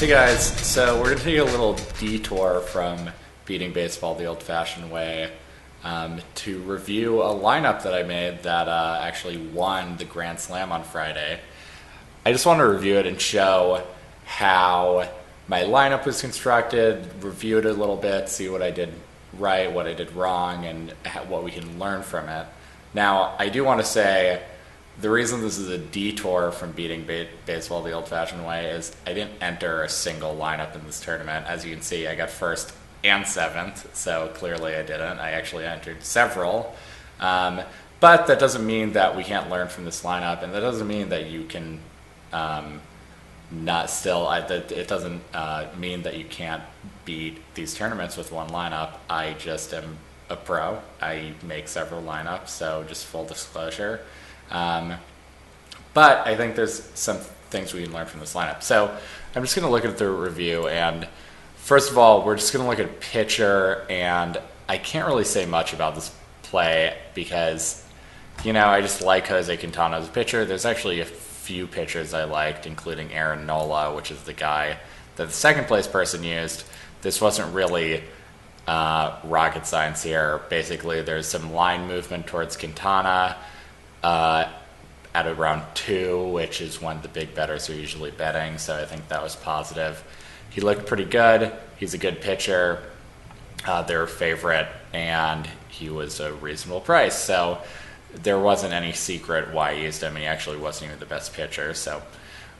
Hey guys, so we're going to take a little detour from beating baseball the old-fashioned way to review a lineup that I made that actually won the Grand Slam on Friday. I just want to review it and show how my lineup was constructed, review it a little bit, see what I did right, what I did wrong, and what we can learn from it. Now, I do want to say the reason this is a detour from beating baseball the old-fashioned way is I didn't enter a single lineup in this tournament. As you can see, I got first and seventh, so clearly I didn't. I actually entered several. But that doesn't mean that we can't learn from this lineup, and that doesn't mean that you can it doesn't mean that you can't beat these tournaments with one lineup. I just am a pro. I make several lineups, so just full disclosure. But I think there's some things we can learn from this lineup. So I'm just going to look at the review, and first of all, we're just going to look at pitcher, and I can't really say much about this play because, I just like Jose Quintana as a pitcher. There's actually a few pitchers I liked, including Aaron Nola, which is the guy that the second place person used. This wasn't really rocket science here. Basically, there's some line movement towards Quintana at around 2, which is when the big bettors are usually betting, so I think that was positive. He looked pretty good. He's a good pitcher. They're a favorite, and he was a reasonable price, so there wasn't any secret why I used him. He actually wasn't even the best pitcher.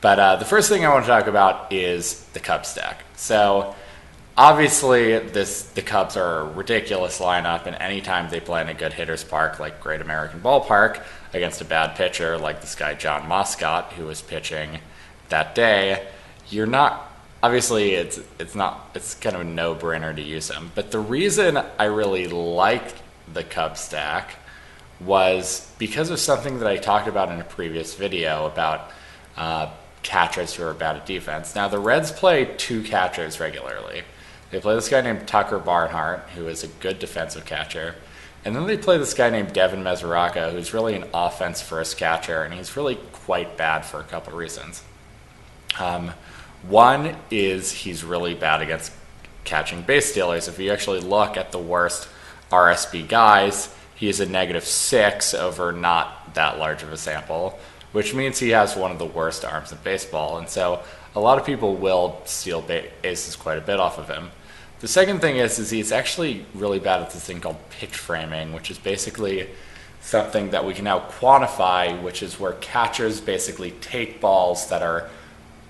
But the first thing I want to talk about is the Cubs stack. So obviously, the Cubs are a ridiculous lineup, and anytime they play in a good hitter's park like Great American Ballpark against a bad pitcher like this guy John Moscott, who was pitching that day, you're not. Obviously, it's kind of a no-brainer to use him. But the reason I really liked the Cubs stack was because of something that I talked about in a previous video about catchers who are bad at defense. Now, the Reds play 2 catchers regularly. They play this guy named Tucker Barnhart, who is a good defensive catcher. And then they play this guy named Devin Mesoraco, who's really an offense-first catcher, and he's really quite bad for a couple of reasons. One is he's really bad against catching base stealers. If you actually look at the worst RSB guys, he is a -6 over not that large of a sample, which means he has one of the worst arms in baseball. And so a lot of people will steal bases quite a bit off of him. The second thing is he's actually really bad at this thing called pitch framing, which is basically something that we can now quantify, which is where catchers basically take balls that are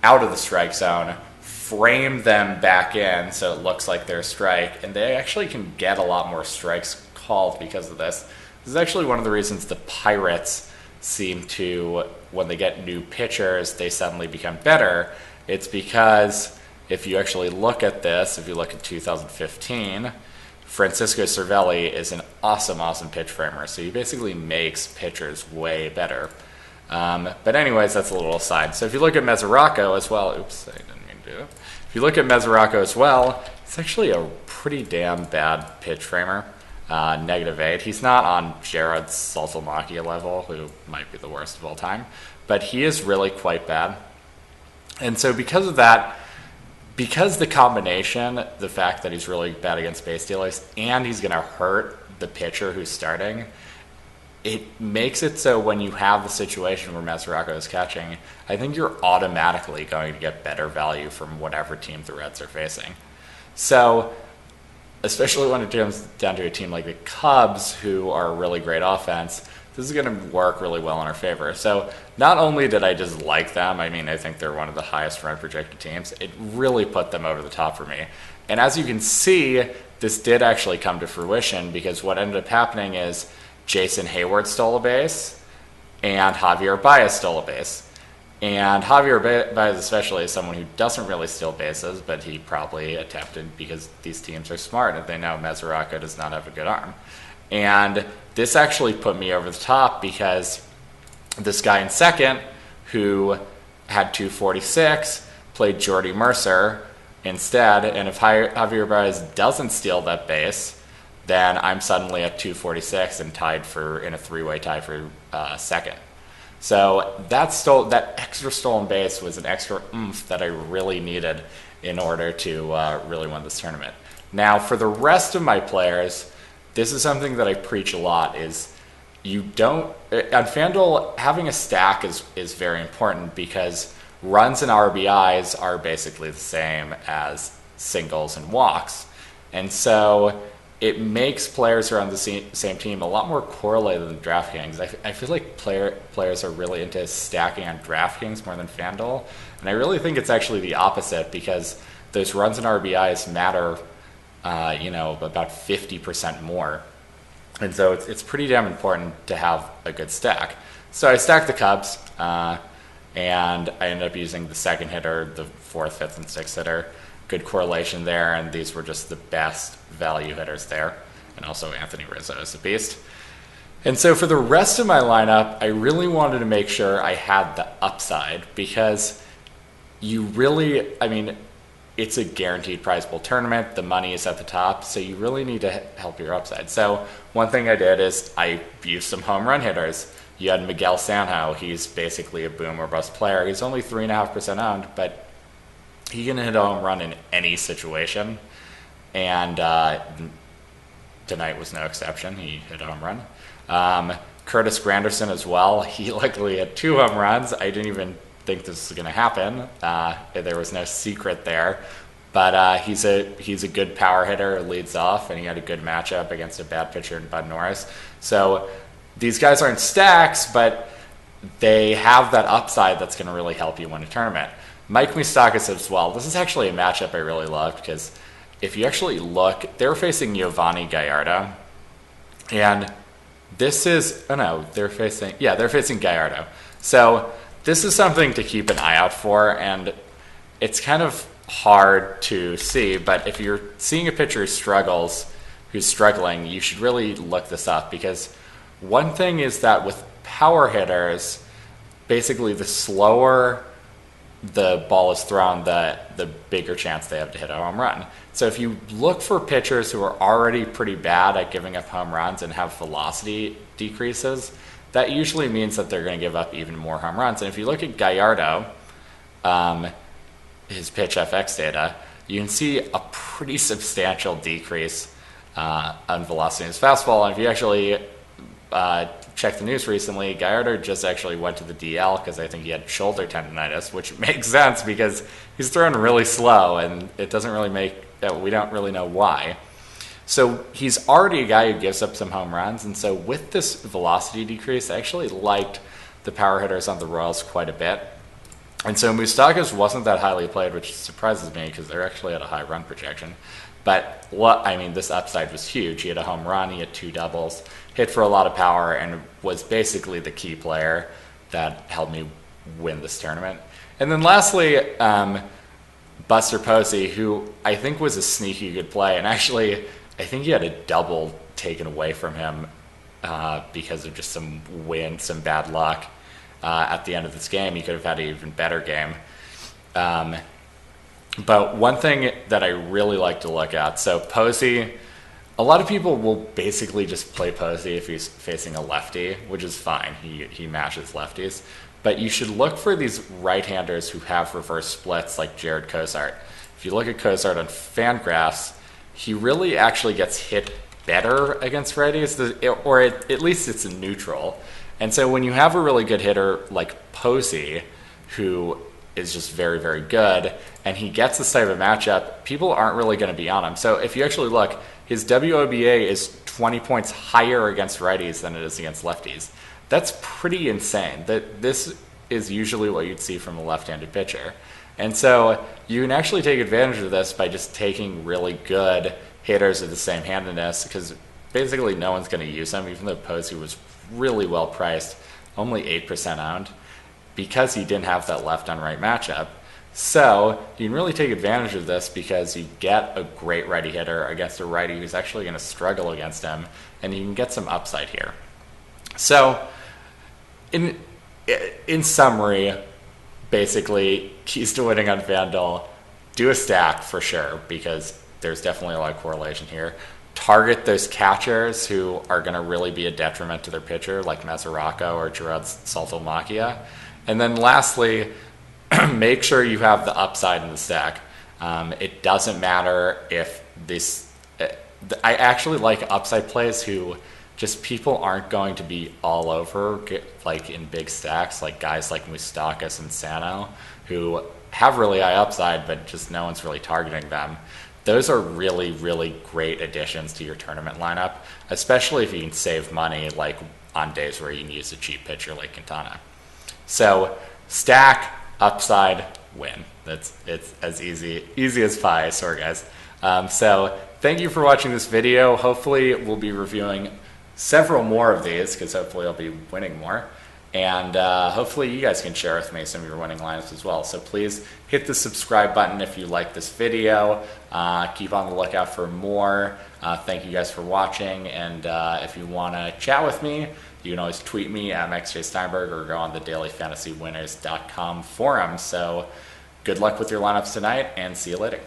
out of the strike zone, frame them back in so it looks like they're a strike, and they actually can get a lot more strikes called because of this. This is actually one of the reasons the Pirates seem to, when they get new pitchers, they suddenly become better. It's because if you actually look at this, if you look at 2015, Francisco Cervelli is an awesome pitch framer. So he basically makes pitchers way better. But anyways, that's a little aside. So if you look at Mesoraco as well, oops, I didn't mean to do it. If you look at Mesoraco as well, it's actually a pretty damn bad pitch framer. -8. He's not on Jared Saltamacchia level, who might be the worst of all time, but he is really quite bad. And so because of that, because the combination, the fact that he's really bad against base stealers and he's going to hurt the pitcher who's starting, it makes it so when you have the situation where Mesoraco is catching, I think you're automatically going to get better value from whatever team the Reds are facing. So especially when it comes down to a team like the Cubs, who are a really great offense, this is going to work really well in our favor. So not only did I just like them, I think they're one of the highest run projected teams, it really put them over the top for me. And as you can see, this did actually come to fruition, because what ended up happening is Jason Hayward stole a base, and Javier Baez stole a base. And Javier Baez especially is someone who doesn't really steal bases, but he probably attempted because these teams are smart and they know Mesoraco does not have a good arm. And this actually put me over the top because this guy in second, who had 246, played Jordy Mercer instead. And if Javier Baez doesn't steal that base, then I'm suddenly at 246 and tied in a 3-way tie for second. So that extra stolen base was an extra oomph that I really needed in order to really win this tournament. Now, for the rest of my players, this is something that I preach a lot, is you don't, on FanDuel, having a stack is very important because runs and RBIs are basically the same as singles and walks. And so it makes players who are on the same team a lot more correlated than DraftKings. I feel like players are really into stacking on DraftKings more than FanDuel. And I really think it's actually the opposite because those runs and RBIs matter, about 50% more. And so it's pretty damn important to have a good stack. So I stacked the Cubs, and I ended up using the second hitter, the fourth, fifth, and sixth hitter. Good correlation there, and these were just the best value hitters there. And also Anthony Rizzo is a beast. And so for the rest of my lineup, I really wanted to make sure I had the upside because it's a guaranteed prize pool tournament. The money is at the top, so you really need to help your upside. So one thing I did is I used some home run hitters. You had Miguel Sanjo. He's basically a boom or bust player. He's only 3.5% owned, but he can hit a home run in any situation. And tonight was no exception. He hit a home run. Curtis Granderson as well. He luckily had 2 home runs. I didn't even think this was going to happen. There was no secret there, but he's a good power hitter, leads off, and he had a good matchup against a bad pitcher in Bud Norris. So these guys aren't stacks, but they have that upside that's going to really help you win a tournament. Mike Moustakas as well. This is actually a matchup I really loved because if you actually look, they're facing Giovanni Gallardo, and they're facing Gallardo. So this is something to keep an eye out for, and it's kind of hard to see, but if you're seeing a pitcher who's struggling, you should really look this up because one thing is that with power hitters, basically the slower the ball is thrown, the bigger chance they have to hit a home run. So if you look for pitchers who are already pretty bad at giving up home runs and have velocity decreases, that usually means that they're going to give up even more home runs. And if you look at Gallardo, his pitch FX data, you can see a pretty substantial decrease on velocity in his fastball. And if you actually check the news recently, Gallardo just actually went to the DL because I think he had shoulder tendonitis, which makes sense because he's throwing really slow, and it doesn't really we don't really know why. So he's already a guy who gives up some home runs, and so with this velocity decrease, I actually liked the power hitters on the Royals quite a bit. And so Moustakas wasn't that highly played, which surprises me because they're actually at a high run projection. But this upside was huge. He had a home run, he had 2 doubles, hit for a lot of power, and was basically the key player that helped me win this tournament. And then lastly, Buster Posey, who I think was a sneaky good play, and actually I think he had a double taken away from him because of just some bad luck at the end of this game. He could have had an even better game. But one thing that I really like to look at, so Posey, a lot of people will basically just play Posey if he's facing a lefty, which is fine. He mashes lefties. But you should look for these right-handers who have reverse splits like Jared Cozart. If you look at Cozart on FanGraphs, he really actually gets hit better against righties, or at least it's a neutral. And so when you have a really good hitter like Posey, who is just very, very good, and he gets this type of matchup, people aren't really going to be on him. So if you actually look, his WOBA is 20 points higher against righties than it is against lefties. That's pretty insane. This is usually what you'd see from a left-handed pitcher. And so you can actually take advantage of this by just taking really good hitters of the same handedness, because basically no one's going to use him, even though Posey was really well priced, only 8% owned, because he didn't have that left on right matchup. So you can really take advantage of this because you get a great righty hitter against a righty who's actually going to struggle against him, and you can get some upside here. So in summary, basically, keys to winning on FanDuel: do a stack for sure, because there's definitely a lot of correlation here. target those catchers who are going to really be a detriment to their pitcher, like Mesoraco or Gerard Saltomachia. And then lastly, make sure you have the upside in the stack. It doesn't matter if this... I actually like upside plays who just people aren't going to be all over, like in big stacks, like guys like Moustakas and Sano, who have really high upside, but just no one's really targeting them. Those are really, really great additions to your tournament lineup, especially if you can save money, like on days where you can use a cheap pitcher like Quintana. So stack, upside, win. It's as easy as pie, sorry guys. So thank you for watching this video. Hopefully we'll be reviewing several more of these, because hopefully I'll be winning more. And hopefully you guys can share with me some of your winning lineups as well. So please hit the subscribe button if you like this video. Keep on the lookout for more. Thank you guys for watching. And if you want to chat with me, you can always tweet me at MaxJSteinberg or go on the DailyFantasyWinners.com forum. So good luck with your lineups tonight, and see you later.